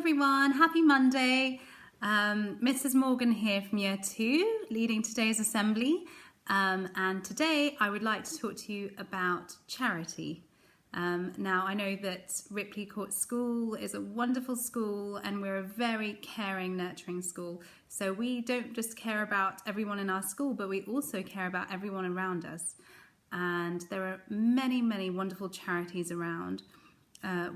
everyone, happy Monday. Mrs. Morgan here from Year 2, leading today's assembly. And today I would like to talk to you about charity. Now I know that Ripley Court School is a wonderful school and we're a very caring, nurturing school. So we don't just care about everyone in our school, but we also care about everyone around us. And there are many, many wonderful charities around.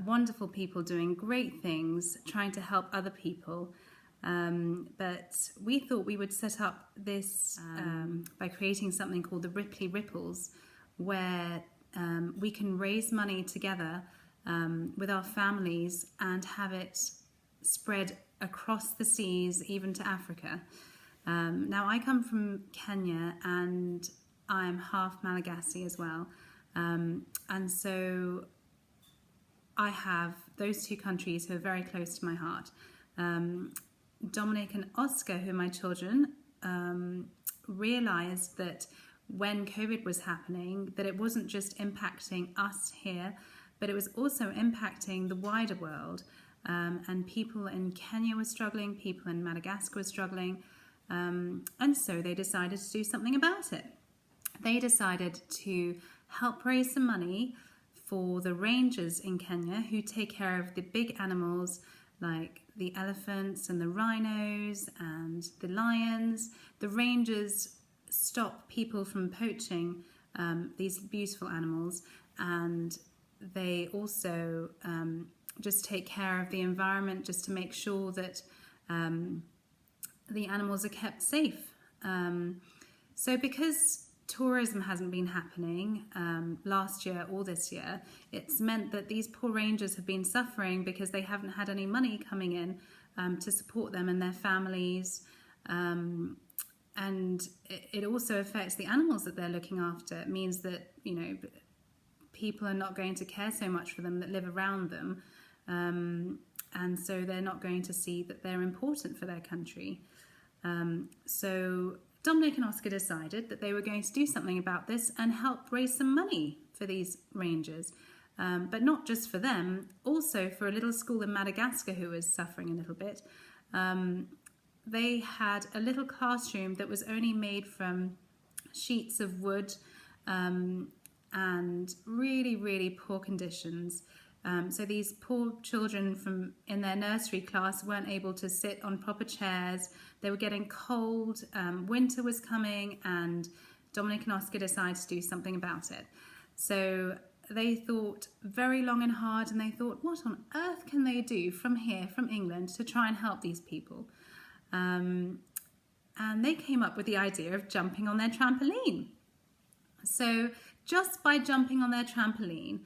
Wonderful people doing great things, trying to help other people. But we thought we would set up this by creating something called the Ripley Ripples, where we can raise money together with our families and have it spread across the seas, even to Africa. Now, I come from Kenya and I'm half Malagasy as well. And so I have those two countries who are very close to my heart. Dominic and Oscar, who are my children, realised that when COVID was happening, that it wasn't just impacting us here, but it was also impacting the wider world. And people in Kenya were struggling, people in Madagascar were struggling, and so they decided to do something about it. They decided to help raise some money for the rangers in Kenya who take care of the big animals like the elephants and the rhinos and the lions. The rangers stop people from poaching these beautiful animals, and they also just take care of the environment just to make sure that the animals are kept safe. So because tourism hasn't been happening last year or this year, it's meant that these poor rangers have been suffering because they haven't had any money coming in to support them and their families. And it also affects the animals that they're looking after. It means that, you know, people are not going to care so much for them that live around them. And so they're not going to see that they're important for their country. So Dominic and Oscar decided that they were going to do something about this and help raise some money for these rangers. But not just for them, also for a little school in Madagascar who was suffering a little bit. They had a little classroom that was only made from sheets of wood and really, really poor conditions. So these poor children in their nursery class weren't able to sit on proper chairs. They were getting cold, winter was coming, and Dominic and Oscar decided to do something about it. So they thought very long and hard, and they thought, what on earth can they do from here, from England, to try and help these people? And they came up with the idea of jumping on their trampoline. So just by jumping on their trampoline,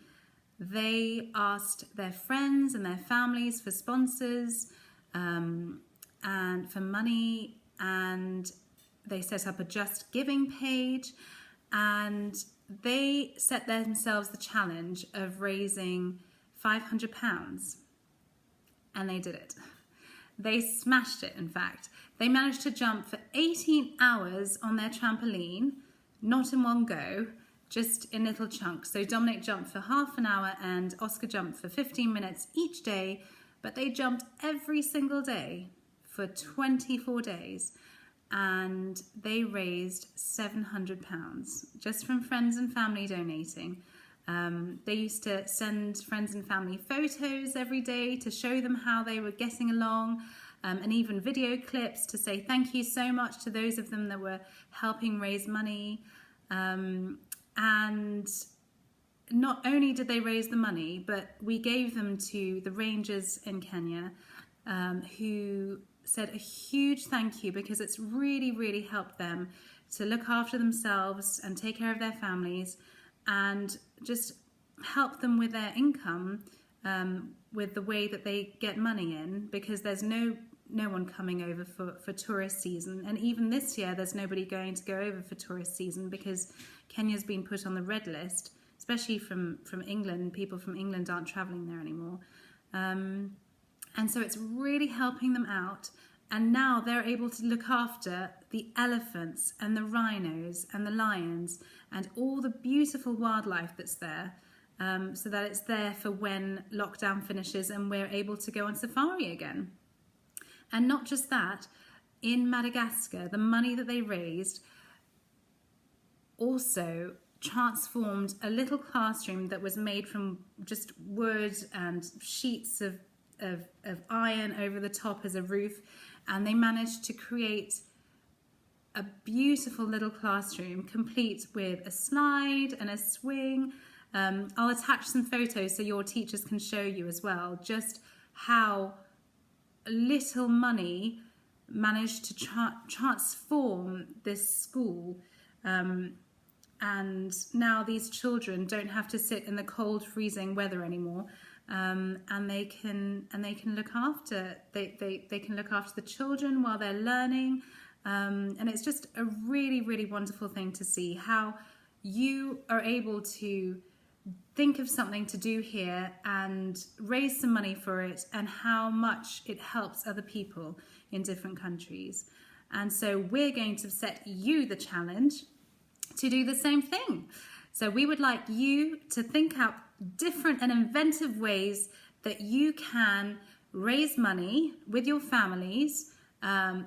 they asked their friends and their families for sponsors and for money, and they set up a Just Giving page, and they set themselves the challenge of raising £500, and they did it. They smashed it, in fact. They managed to jump for 18 hours on their trampoline, not in one go, just in little chunks. So Dominic jumped for half an hour and Oscar jumped for 15 minutes each day, but they jumped every single day for 24 days, and they raised £700 just from friends and family donating. They used to send friends and family photos every day to show them how they were getting along, and even video clips to say thank you so much to those of them that were helping raise money. And not only did they raise the money, but we gave them to the rangers in Kenya, who said a huge thank you, because it's really, really helped them to look after themselves and take care of their families and just help them with their income, with the way that they get money in, because there's no one coming over for tourist season. And even this year, there's nobody going to go over for tourist season because Kenya's been put on the red list, especially from England. People from England aren't travelling there anymore. And so it's really helping them out. And now they're able to look after the elephants and the rhinos and the lions and all the beautiful wildlife that's there. so that it's there for when lockdown finishes and we're able to go on safari again. And not just that, in Madagascar, the money that they raised also transformed a little classroom that was made from just wood and sheets of iron over the top as a roof, and they managed to create a beautiful little classroom complete with a slide and a swing. I'll attach some photos so your teachers can show you as well just how little money managed to transform this school, and now these children don't have to sit in the cold, freezing weather anymore, and they can look after they can look after the children while they're learning, and it's just a really, really wonderful thing to see how you are able to think of something to do here and raise some money for it, and how much it helps other people in different countries. And so we're going to set you the challenge to do the same thing. So we would like you to think up different and inventive ways that you can raise money with your families.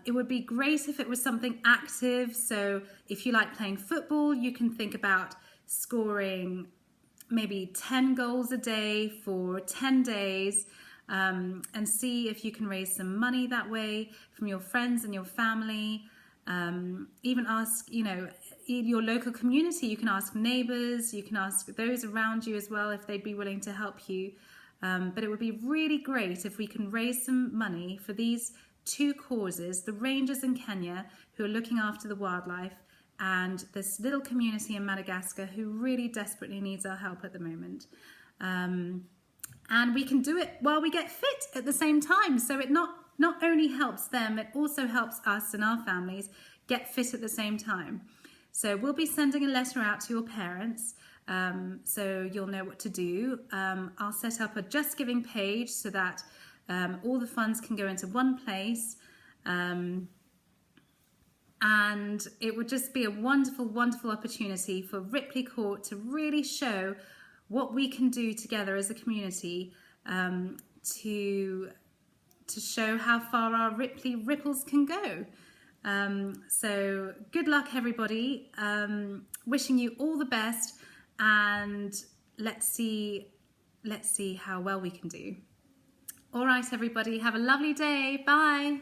It would be great if it was something active. So if you like playing football, you can think about scoring maybe 10 goals a day for 10 days, and see if you can raise some money that way from your friends and your family. Even ask, in your local community, you can ask neighbours, you can ask those around you as well if they'd be willing to help you. But it would be really great if we can raise some money for these two causes, the rangers in Kenya who are looking after the wildlife, and this little community in Madagascar who really desperately needs our help at the moment. And we can do it while we get fit at the same time. So it not only helps them, it also helps us and our families get fit at the same time. So we'll be sending a letter out to your parents, so you'll know what to do. I'll set up a Just Giving page so that all the funds can go into one place. And it would just be a wonderful, wonderful opportunity for Ripley Court to really show what we can do together as a community, to show how far our Ripley ripples can go. So good luck, everybody. Wishing you all the best, and let's see how well we can do. All right, everybody, have a lovely day. Bye.